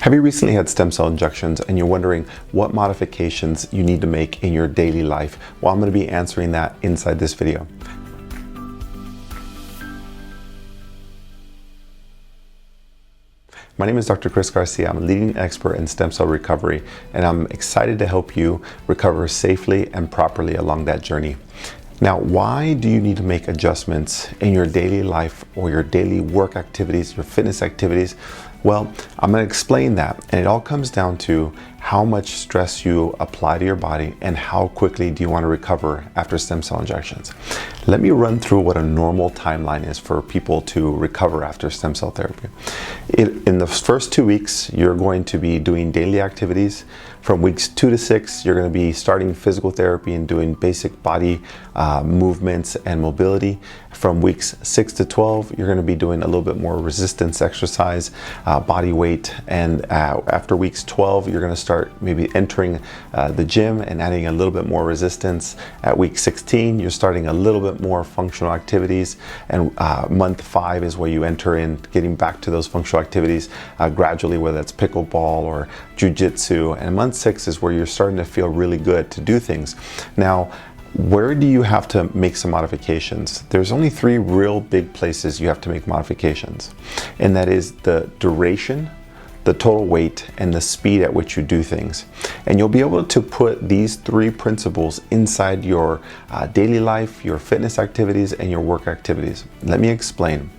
Have you recently had stem cell injections and you're wondering what modifications you need to make in your daily life? Well, I'm going to be answering that inside this video. My name is Dr. Chris Garcia. I'm a leading expert in stem cell recovery, and I'm excited to help you recover safely and properly along that journey. Now, why do you need to make adjustments in your daily life or your daily work activities, your fitness activities? Well, I'm going to explain that, and it all comes down to how much stress you apply to your body and how quickly do you want to recover after stem cell injections. Let me run through what a normal timeline is for people to recover after stem cell therapy. In the first 2 weeks, you're going to be doing daily activities. From weeks 2 to 6, you're going to be starting physical therapy and doing basic body movements and mobility. From weeks 6 to 12, you're going to be doing a little bit more resistance exercise, body weight, and after weeks 12, you're going to start maybe entering the gym and adding a little bit more resistance. At week 16, you're starting a little bit more functional activities, and month 5 is where you enter in getting back to those functional activities gradually, whether that's pickleball or jiu-jitsu, and month 6 is where you're starting to feel really good to do things. Now, where do you have to make some modifications? There's only 3 real big places you have to make modifications, and that is the duration, the total weight, and the speed at which you do things. And you'll be able to put these 3 principles inside your daily life, your fitness activities, and your work activities. Let me explain.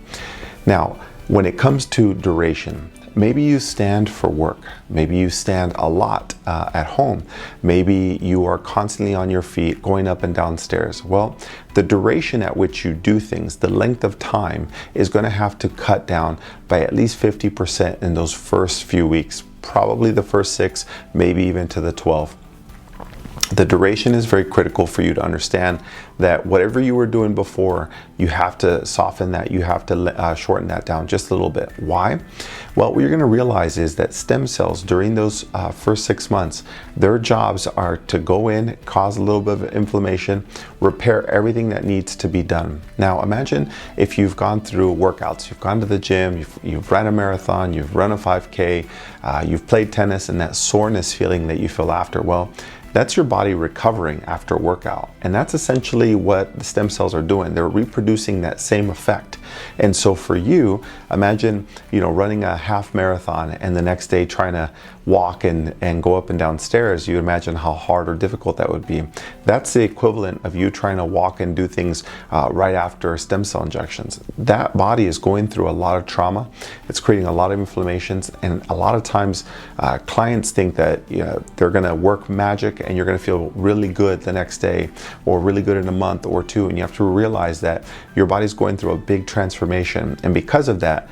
Now, when it comes to duration, maybe you stand for work. Maybe you stand a lot at home. Maybe you are constantly on your feet, going up and down stairs. Well, the duration at which you do things, the length of time, is going to have to cut down by at least 50% in those first few weeks, probably the first 6, maybe even to the 12. The duration is very critical for you to understand that whatever you were doing before, you have to soften that, you have to shorten that down just a little bit. Why? Well, what you're going to realize is that stem cells during those first 6 months, their jobs are to go in, cause a little bit of inflammation, repair everything that needs to be done. Now, imagine if you've gone through workouts, you've gone to the gym, you've ran a marathon, you've run a 5K, you've played tennis, and that soreness feeling that you feel after. Well, that's your body recovering after a workout. And that's essentially what the stem cells are doing. They're reproducing that same effect. And so for you, imagine, running a half marathon and the next day trying to walk and go up and down stairs. You imagine how hard or difficult that would be. That's the equivalent of you trying to walk and do things right after stem cell injections. That body is going through a lot of trauma. It's creating a lot of inflammations. And a lot of times clients think that they're going to work magic and you're going to feel really good the next day or really good in a month or 2. And you have to realize that your body's going through a big transformation. And because of that,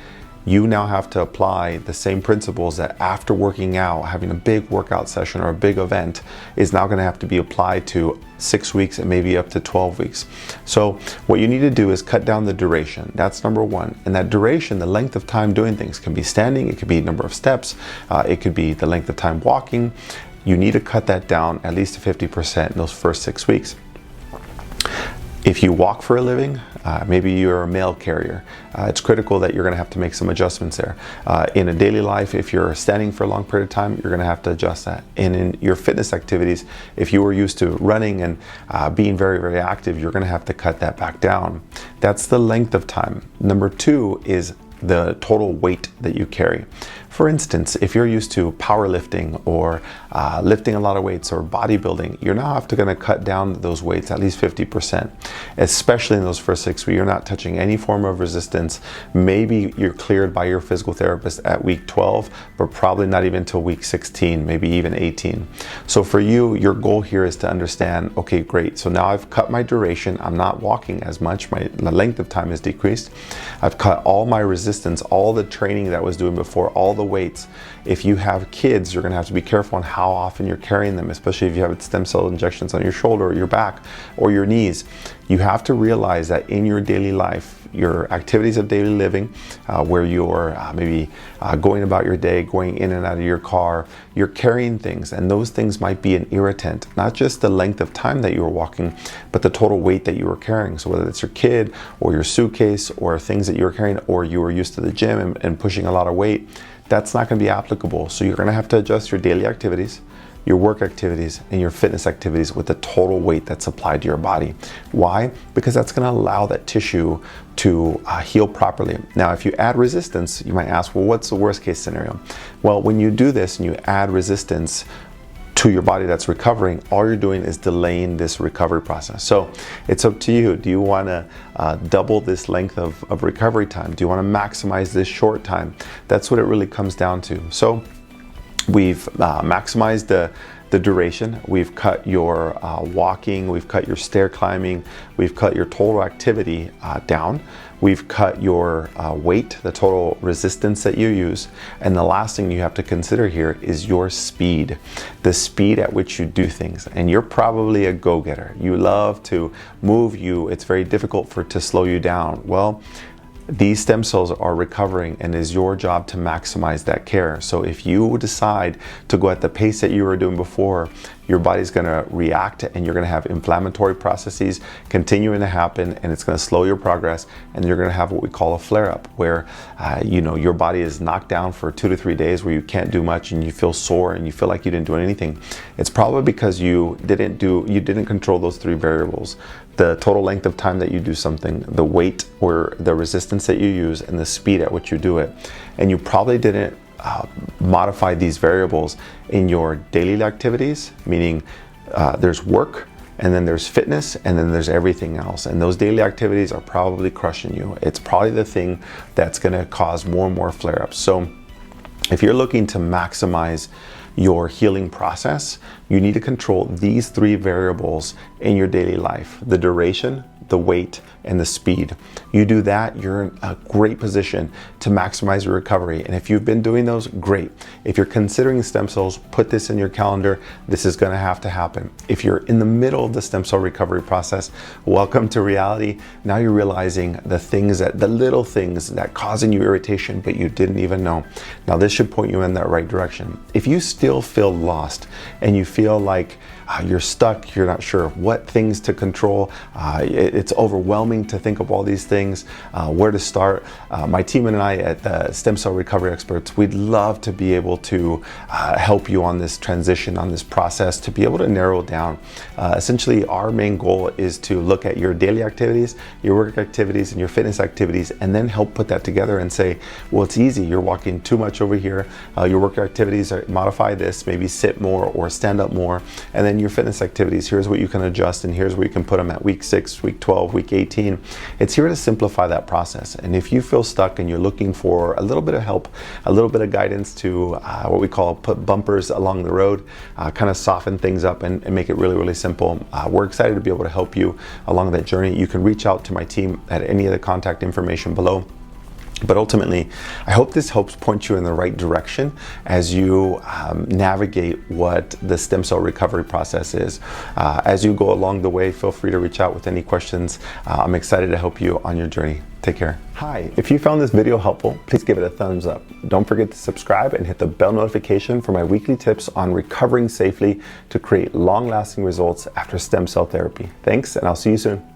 you now have to apply the same principles that after working out, having a big workout session or a big event is now going to have to be applied to 6 weeks and maybe up to 12 weeks. So what you need to do is cut down the duration. That's number 1. And that duration, the length of time doing things, can be standing, it could be number of steps, it could be the length of time walking. You need to cut that down at least to 50% in those first 6 weeks. If you walk for a living, maybe you're a mail carrier, it's critical that you're going to have to make some adjustments there. In a daily life, if you're standing for a long period of time, you're going to have to adjust that. And in your fitness activities, if you were used to running and being very, very active, you're going to have to cut that back down. That's the length of time. Number 2 is the total weight that you carry. For instance, if you're used to powerlifting or lifting a lot of weights or bodybuilding, you're now going to cut down those weights at least 50%, especially in those first 6 weeks. You're not touching any form of resistance. Maybe you're cleared by your physical therapist at week 12, but probably not even until week 16, maybe even 18. So for you, your goal here is to understand, okay, great. So now I've cut my duration. I'm not walking as much. My length of time is decreased. I've cut all my resistance, all the training that I was doing before, all the weights. If you have kids, you're going to have to be careful on how often you're carrying them, especially if you have stem cell injections on your shoulder or your back or your knees. You have to realize that in your daily life, your activities of daily living, where you're maybe going about your day, going in and out of your car, you're carrying things, and those things might be an irritant, not just the length of time that you were walking, but the total weight that you were carrying. So whether it's your kid or your suitcase or things that you were carrying, or you were used to the gym and pushing a lot of weight, that's not going to be applicable. So you're going to have to adjust your daily activities, your work activities, and your fitness activities with the total weight that's applied to your body. Why? Because that's going to allow that tissue to heal properly. Now, if you add resistance, you might ask, well, what's the worst case scenario? Well, when you do this and you add resistance to your body that's recovering, all you're doing is delaying this recovery process. So it's up to you. Do you want to double this length of recovery time? Do you want to maximize this short time? That's what it really comes down to. So we've maximized the duration. We've cut your walking, we've cut your stair climbing, we've cut your total activity down. We've cut your weight, the total resistance that you use. And the last thing you have to consider here is your speed, the speed at which you do things. And you're probably a go-getter. You love to move. It's very difficult to slow you down. Well, these stem cells are recovering, and it's your job to maximize that care. So if you decide to go at the pace that you were doing before, your body's going to react, and you're going to have inflammatory processes continuing to happen, and it's going to slow your progress, and you're going to have what we call a flare-up, where your body is knocked down for 2 to 3 days, where you can't do much, and you feel sore, and you feel like you didn't do anything. It's probably because you didn't control those 3 variables: the total length of time that you do something, the weight or the resistance that you use, and the speed at which you do it. And you probably didn't modify these variables in your daily activities, meaning there's work, and then there's fitness, and then there's everything else. And those daily activities are probably crushing you. It's probably the thing that's going to cause more and more flare-ups. So if you're looking to maximize your healing process, you need to control these 3 variables in your daily life: the duration, the weight, and the speed. You do that, you're in a great position to maximize your recovery. And if you've been doing those, great. If you're considering stem cells, put this in your calendar. This is going to have to happen. If you're in the middle of the stem cell recovery process, welcome to reality. Now you're realizing the little things that causing you irritation, but you didn't even know. Now this should point you in that right direction. If you still feel lost and you feel like you're stuck, you're not sure what things to control, it's overwhelming to think of all these things, where to start, my team and I at the Stem Cell Recovery Experts, we'd love to be able to help you on this transition, on this process, to be able to narrow down. Essentially, our main goal is to look at your daily activities, your work activities, and your fitness activities, and then help put that together and say, well, it's easy. You're walking too much over here. Your work activities modify this, maybe sit more or stand up more, and then your fitness activities, here's what you can adjust, and here's where you can put them at week 6, week 12, week 18. It's here to simplify that process. And if you feel stuck and you're looking for a little bit of help, a little bit of guidance to what we call put bumpers along the road, kind of soften things up and make it really, really simple, we're excited to be able to help you along that journey. You can reach out to my team at any of the contact information below. But ultimately, I hope this helps point you in the right direction as you navigate what the stem cell recovery process is. As you go along the way, feel free to reach out with any questions. I'm excited to help you on your journey. Take care. Hi, if you found this video helpful, please give it a thumbs up. Don't forget to subscribe and hit the bell notification for my weekly tips on recovering safely to create long-lasting results after stem cell therapy. Thanks, and I'll see you soon.